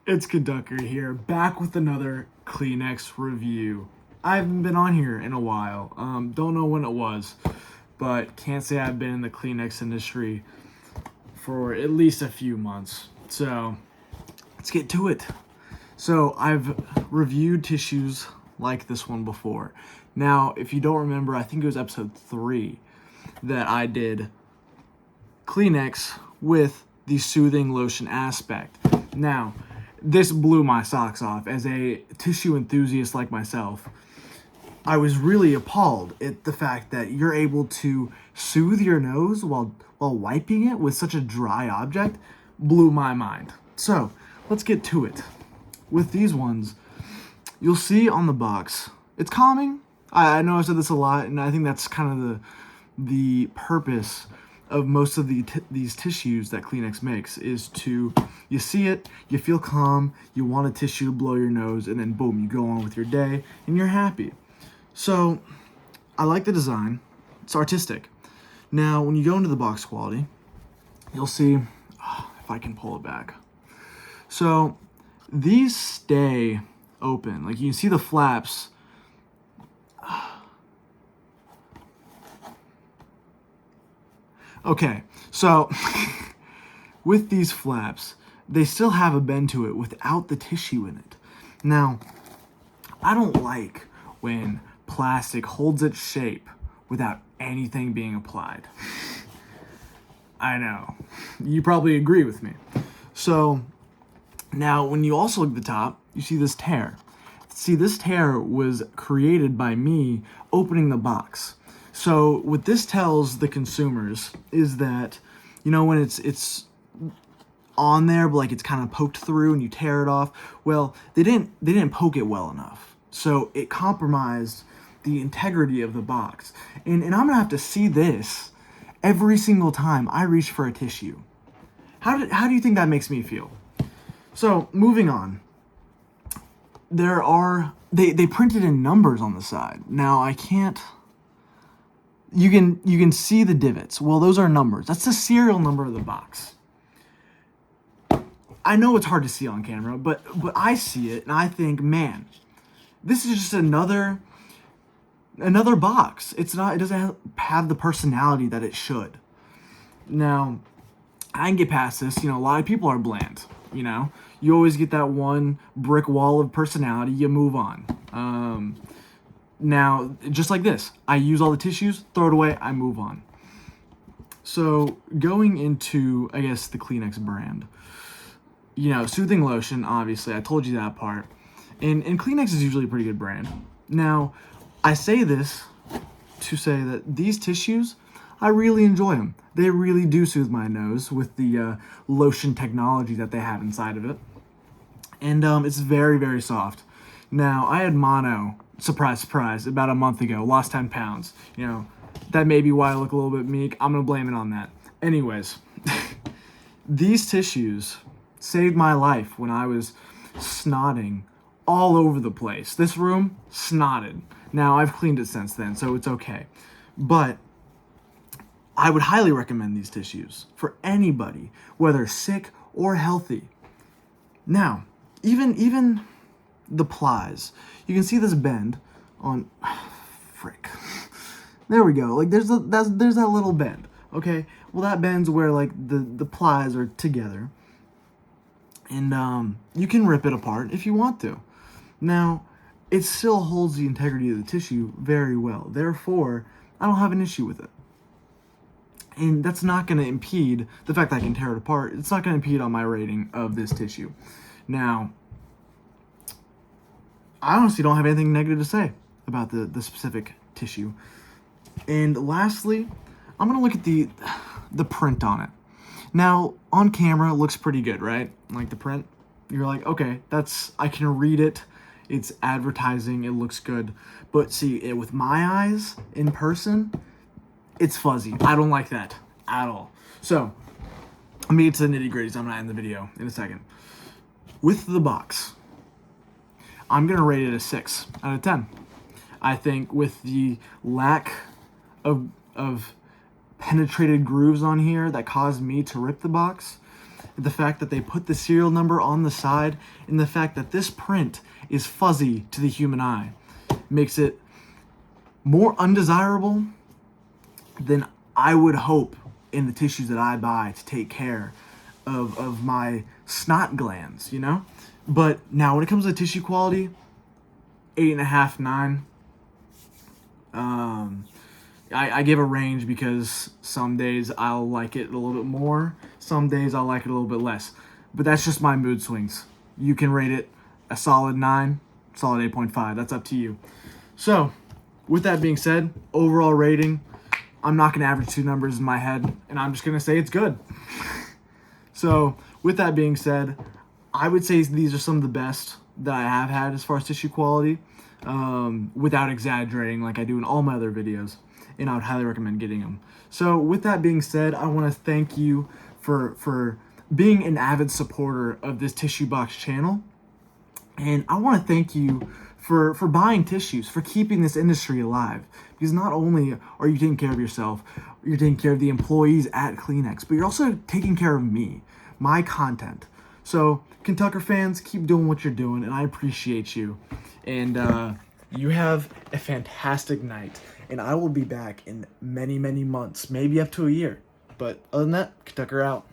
It's Kentucker here, back with another Kleenex review. I haven't been on here in a while. Don't know when it was, but can't say I've been in the Kleenex industry for at least a few months. So let's get to it. So I've reviewed tissues like this one before. Now, if you don't remember, I think it was episode 3 that I did Kleenex with the soothing lotion aspect. Now, this blew my socks off. As a tissue enthusiast like myself, I was really appalled at the fact that you're able to soothe your nose while wiping it with such a dry object. Blew my mind. So, let's get to it. With these ones, you'll see on the box, it's calming. I know I've said this a lot, and I think that's kind of the purpose of most of these tissues that Kleenex makes, is to, you see it, you feel calm, you want a tissue to blow your nose, and then boom, you go on with your day, and you're happy. So, I like the design. It's artistic. Now, when you go into the box quality, you'll see, if I can pull it back. So, these stay open. Like, you can see the flaps. Okay, so with these flaps, they still have a bend to it without the tissue in it. Now, I don't like when plastic holds its shape without anything being applied. I know. You probably agree with me. So, now when you also look at the top, you see this tear. See, this tear was created by me opening the box. So what this tells the consumers is that, you know, when it's on there, but like it's kind of poked through and you tear it off, well, they didn't poke it well enough. So it compromised the integrity of the box. And I'm gonna have to see this every single time I reach for a tissue. How do you think that makes me feel? So moving on. They printed in numbers on the side. Now I can't. You can see the divots. Well, those are numbers. That's the serial number of the box. I know it's hard to see on camera, but I see it and I think, man, this is just another box. It doesn't have the personality that it should. Now, I can get past this. You know, a lot of people are bland. You know, you always get that one brick wall of personality. You move on. Now, just like this, I use all the tissues, throw it away, I move on. So, going into, I guess, the Kleenex brand, you know, soothing lotion, obviously, I told you that part. And Kleenex is usually a pretty good brand. Now, I say this to say that these tissues, I really enjoy them. They really do soothe my nose with the lotion technology that they have inside of it. And it's very, very soft. Now, I had mono, surprise, surprise, about a month ago, lost 10 pounds. You know, that may be why I look a little bit meek. I'm going to blame it on that. Anyways, these tissues saved my life when I was snotting all over the place. This room, snotted. Now, I've cleaned it since then, so it's okay. But I would highly recommend these tissues for anybody, whether sick or healthy. Now, even the plies, you can see this bend on, frick. There we go. Like there's that little bend. Okay, well that bend's where like the plies are together, and you can rip it apart if you want to. Now, it still holds the integrity of the tissue very well. Therefore, I don't have an issue with it. And that's not going to impede the fact that I can tear it apart. It's not going to impede on my rating of this tissue. Now, I honestly don't have anything negative to say about the specific tissue. And lastly, I'm going to look at the print on it. Now, on camera, it looks pretty good, right? Like the print, you're like, okay, I can read it. It's advertising. It looks good. But see, with my eyes in person, it's fuzzy. I don't like that at all. So, let me get to the nitty-gritties. I'm going to end the video in a second. With the box, I'm going to rate it a 6 out of 10. I think with the lack of penetrated grooves on here that caused me to rip the box, The fact that they put the serial number on the side, and the fact that this print is fuzzy to the human eye makes it more undesirable than I would hope in the tissues that I buy to take care of my snot glands, you know? But now when it comes to tissue quality, 8.5, 9. I give a range because some days I'll like it a little bit more, some days I'll like it a little bit less. But that's just my mood swings. You can rate it a solid 9, solid 8.5. That's up to you. So, with that being said, overall rating, I'm not going to average two numbers in my head, and I'm just going to say it's good. So, with that being said, I would say these are some of the best that I have had as far as tissue quality, without exaggerating like I do in all my other videos, and I would highly recommend getting them. So, with that being said, I want to thank you for being an avid supporter of this Tissue Box channel, and I want to thank you for buying tissues, for keeping this industry alive. Because not only are you taking care of yourself, you're taking care of the employees at Kleenex, but you're also taking care of me, my content. So, Kentucker fans, keep doing what you're doing, and I appreciate you. And you have a fantastic night. And I will be back in many, many months, maybe up to a year. But other than that, Kentucker out.